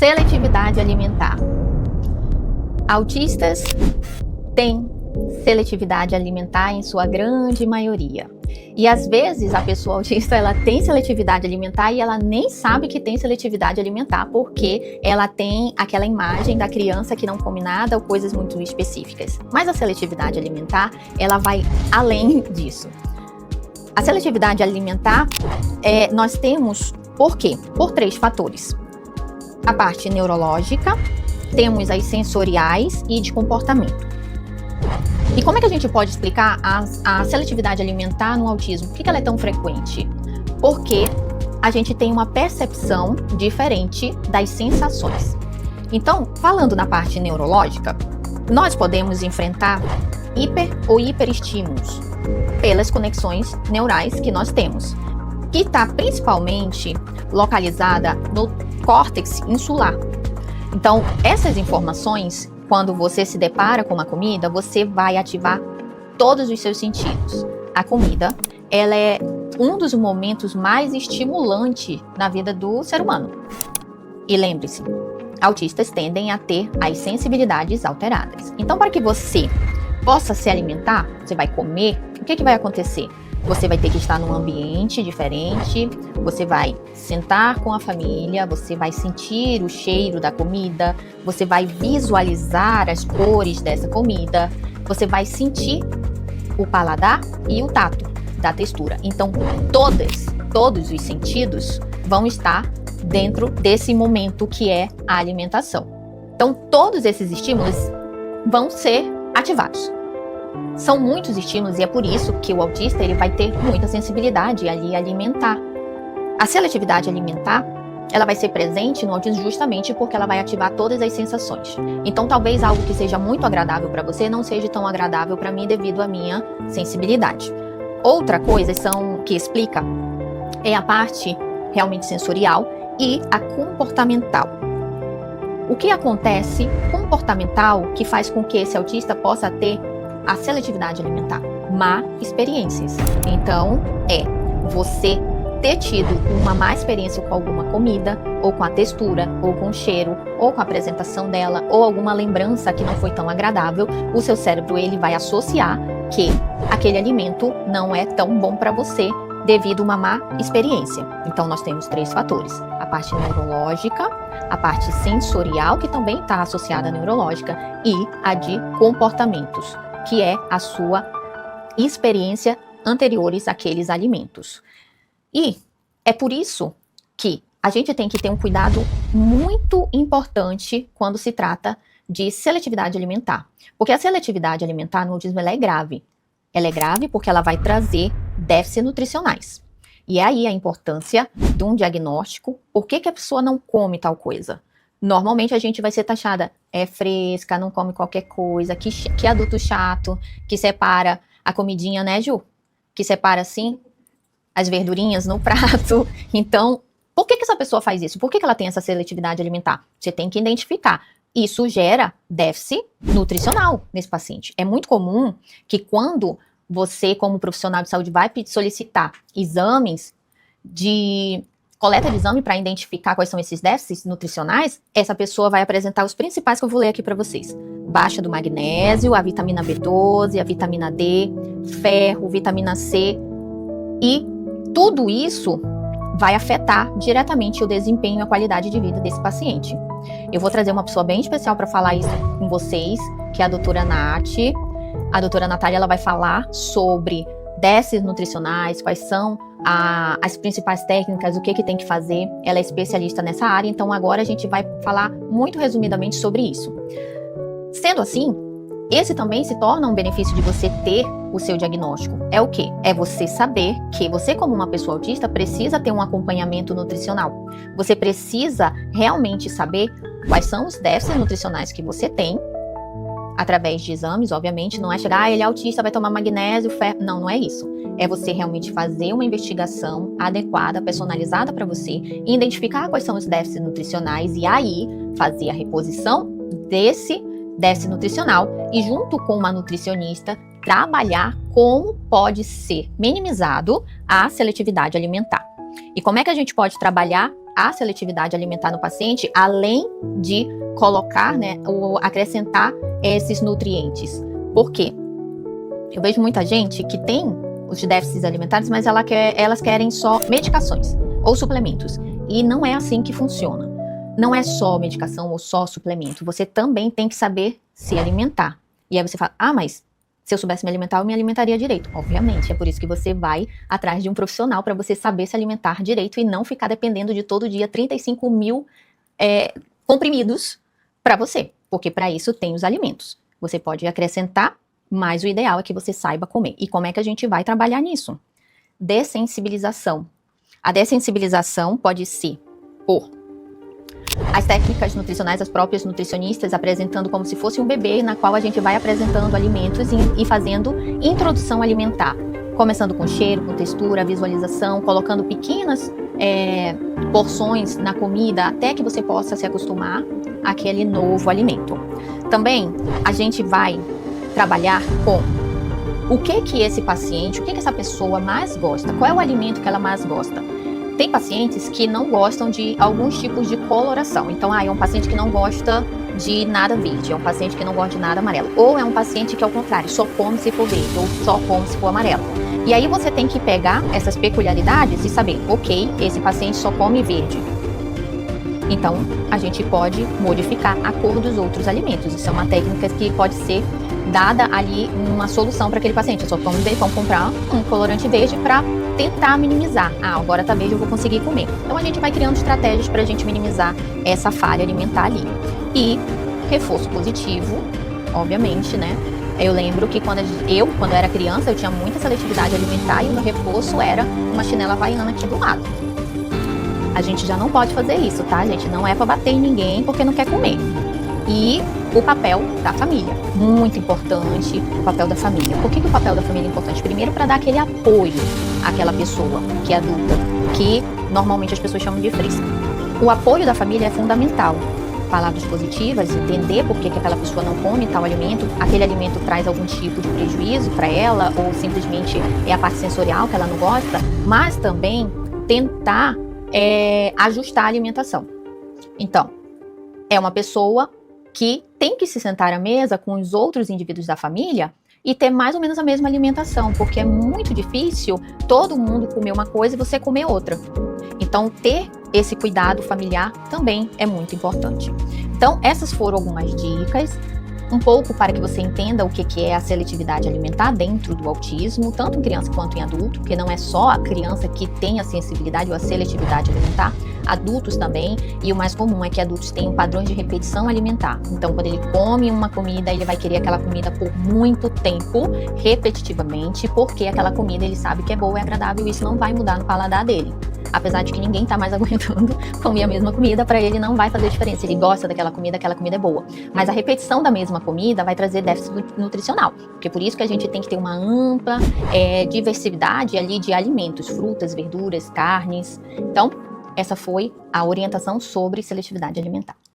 Seletividade alimentar. Autistas têm seletividade alimentar em sua grande maioria. E às vezes a pessoa autista ela tem seletividade alimentar e ela nem sabe que tem seletividade alimentar porque ela tem aquela imagem da criança que não come nada ou coisas muito específicas. Mas a seletividade alimentar, ela vai além disso. A seletividade alimentar, nós temos, por quê? Por 3 fatores. A parte neurológica, temos as sensoriais e de comportamento. E como é que a gente pode explicar a seletividade alimentar no autismo? Por que ela é tão frequente? Porque a gente tem uma percepção diferente das sensações. Então, falando na parte neurológica, nós podemos enfrentar hiper ou hiperestímulos pelas conexões neurais que nós temos, que está principalmente localizada no córtex insular. Então, essas informações, quando você se depara com uma comida, você vai ativar todos os seus sentidos. A comida, ela é um dos momentos mais estimulantes na vida do ser humano. E lembre-se, autistas tendem a ter as sensibilidades alteradas. Então, para que você possa se alimentar, você vai comer, o que vai acontecer? Você vai ter que estar num ambiente diferente, você vai sentar com a família, você vai sentir o cheiro da comida, você vai visualizar as cores dessa comida, você vai sentir o paladar e o tato da textura. Então, todos os sentidos vão estar dentro desse momento que é a alimentação. Então, todos esses estímulos vão ser ativados. São muitos estímulos e é por isso que o autista ele vai ter muita sensibilidade ali alimentar. A seletividade alimentar, ela vai ser presente no autismo justamente porque ela vai ativar todas as sensações. Então, talvez algo que seja muito agradável para você não seja tão agradável para mim devido à minha sensibilidade. Outra coisa que explica é a parte realmente sensorial e a comportamental. O que acontece comportamental que faz com que esse autista possa ter a seletividade alimentar? Má experiências. Então, você ter tido uma má experiência com alguma comida, ou com a textura, ou com o cheiro, ou com a apresentação dela, ou alguma lembrança que não foi tão agradável, o seu cérebro ele vai associar que aquele alimento não é tão bom para você devido a uma má experiência. Então, nós temos 3 fatores. A parte neurológica, a parte sensorial, que também está associada à neurológica, e a de comportamentos, que é a sua experiência anteriores àqueles alimentos. E é por isso que a gente tem que ter um cuidado muito importante quando se trata de seletividade alimentar. Porque a seletividade alimentar no autismo ela é grave. Ela é grave porque ela vai trazer déficits nutricionais. E é aí a importância de um diagnóstico. Por que a pessoa não come tal coisa? Normalmente a gente vai ser taxada, é fresca, não come qualquer coisa, que adulto chato, que separa a comidinha, né, Ju? Que separa, assim, as verdurinhas no prato. Então, por que essa pessoa faz isso? Por que ela tem essa seletividade alimentar? Você tem que identificar. Isso gera déficit nutricional nesse paciente. É muito comum que quando você, como profissional de saúde, vai solicitar exames coleta de exame para identificar quais são esses déficits nutricionais, essa pessoa vai apresentar os principais que eu vou ler aqui para vocês. Baixa do magnésio, a vitamina B12, a vitamina D, ferro, vitamina C. E tudo isso vai afetar diretamente o desempenho e a qualidade de vida desse paciente. Eu vou trazer uma pessoa bem especial para falar isso com vocês, que é a doutora Nath. A doutora Natália ela vai falar sobre déficits nutricionais, quais são as principais técnicas, o que tem que fazer. Ela é especialista nessa área, então agora a gente vai falar muito resumidamente sobre isso. Sendo assim, esse também se torna um benefício de você ter o seu diagnóstico. É o quê? É você saber que você, como uma pessoa autista, precisa ter um acompanhamento nutricional. Você precisa realmente saber quais são os déficits nutricionais que você tem, através de exames, obviamente, não é chegar, ele é autista, vai tomar magnésio, ferro. Não é isso. É você realmente fazer uma investigação adequada, personalizada para você, e identificar quais são os déficits nutricionais e aí fazer a reposição desse déficit nutricional e junto com uma nutricionista trabalhar como pode ser minimizado a seletividade alimentar. E como é que a gente pode trabalhar a seletividade alimentar no paciente, além de colocar, né, ou acrescentar esses nutrientes? Por quê? Eu vejo muita gente que tem os déficits alimentares, mas elas querem só medicações ou suplementos. E não é assim que funciona. Não é só medicação ou só suplemento. Você também tem que saber se alimentar. E aí você fala, mas se eu soubesse me alimentar, eu me alimentaria direito. Obviamente, é por isso que você vai atrás de um profissional para você saber se alimentar direito e não ficar dependendo de todo dia 35 mil comprimidos para você. Porque para isso tem os alimentos. Você pode acrescentar, mas o ideal é que você saiba comer. E como é que a gente vai trabalhar nisso? Dessensibilização. A dessensibilização pode ser por as técnicas nutricionais, as próprias nutricionistas apresentando como se fosse um bebê, na qual a gente vai apresentando alimentos e fazendo introdução alimentar. Começando com cheiro, com textura, visualização, colocando pequenas porções na comida até que você possa se acostumar àquele novo alimento. Também a gente vai trabalhar com o que esse paciente, o que essa pessoa mais gosta, qual é o alimento que ela mais gosta. Tem pacientes que não gostam de alguns tipos de coloração. Então, é um paciente que não gosta de nada verde, é um paciente que não gosta de nada amarelo. Ou é um paciente que, ao contrário, só come se for verde, ou só come se for amarelo. E aí você tem que pegar essas peculiaridades e saber, ok, esse paciente só come verde. Então, a gente pode modificar a cor dos outros alimentos. Isso é uma técnica que pode ser dada ali uma solução para aquele paciente. Eu só come verde, vamos comprar um colorante verde para tentar minimizar. Agora tá verde, eu vou conseguir comer. Então a gente vai criando estratégias para a gente minimizar essa falha alimentar ali. E reforço positivo, obviamente, né? Eu lembro que quando eu era criança, eu tinha muita seletividade alimentar e o meu reforço era uma chinela havaiana aqui do lado. A gente já não pode fazer isso, tá, gente? Não é para bater em ninguém porque não quer comer. E o papel da família, muito importante, o papel da família. Por que o papel da família é importante? Primeiro, para dar aquele apoio àquela pessoa que é adulta, que normalmente as pessoas chamam de fresca. O apoio da família é fundamental. Palavras positivas, entender por que aquela pessoa não come tal alimento, aquele alimento traz algum tipo de prejuízo para ela, ou simplesmente é a parte sensorial que ela não gosta, mas também tentar ajustar a alimentação. Então, é uma pessoa que tem que se sentar à mesa com os outros indivíduos da família e ter mais ou menos a mesma alimentação, porque é muito difícil todo mundo comer uma coisa e você comer outra. Então, ter esse cuidado familiar também é muito importante. Então, essas foram algumas dicas, um pouco para que você entenda o que é a seletividade alimentar dentro do autismo, tanto em criança quanto em adulto, porque não é só a criança que tem a sensibilidade ou a seletividade alimentar, adultos também, e o mais comum é que adultos tenham padrões de repetição alimentar. Então, quando ele come uma comida, ele vai querer aquela comida por muito tempo, repetitivamente, porque aquela comida ele sabe que é boa e agradável e isso não vai mudar no paladar dele. Apesar de que ninguém tá mais aguentando comer a mesma comida, para ele não vai fazer diferença. Ele gosta daquela comida é boa. Mas a repetição da mesma comida vai trazer déficit nutricional. Porque por isso que a gente tem que ter uma ampla diversidade ali de alimentos, frutas, verduras, carnes. Então, essa foi a orientação sobre seletividade alimentar.